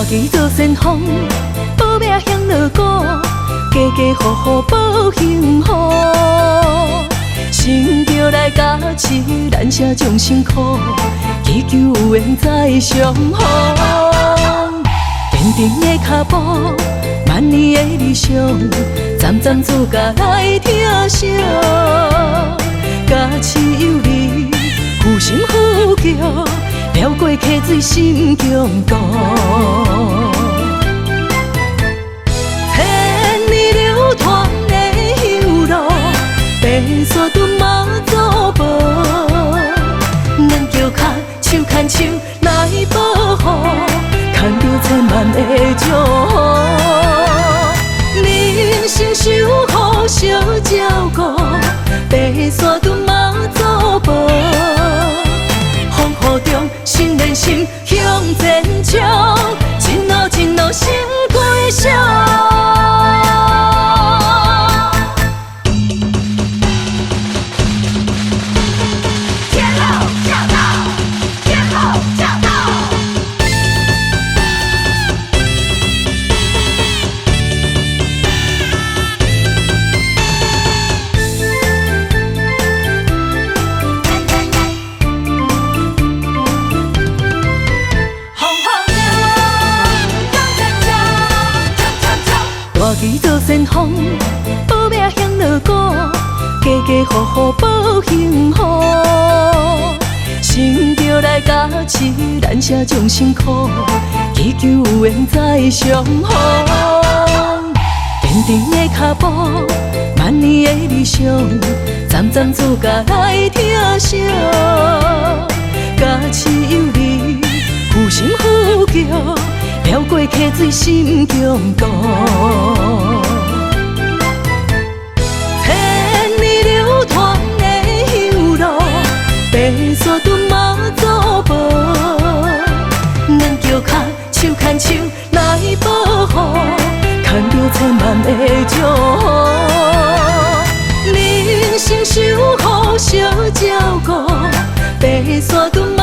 旗做先锋，保命向落鼓，家家户户保幸福。心着来加持，咱写将辛苦，祈求有缘再相逢。坚定的脚步，万年的理想，站站自家来听声，加持有你，负心负桥，了过溪水心中渡。千年流传的香路，白沙屯妈祖婆，咱叫脚手牵手来保护，牵着千万的祝福。人生守护小照顾，白沙屯妈祖婆，风雨中心连心向前冲，一路一路心归乡。大旗做先锋，保命向落鼓，家家户户保幸福。心着来加持，咱写将辛苦，祈求有缘再相逢。坚定的脚步，万年的理想，站站自家来听声，加持有你，负心负桥，了过溪水心中渡。千年流传的香路，白沙屯妈祖婆，咱叫脚手牵手来保护，牵着千万的祝福。人生守护小照顾，白沙屯。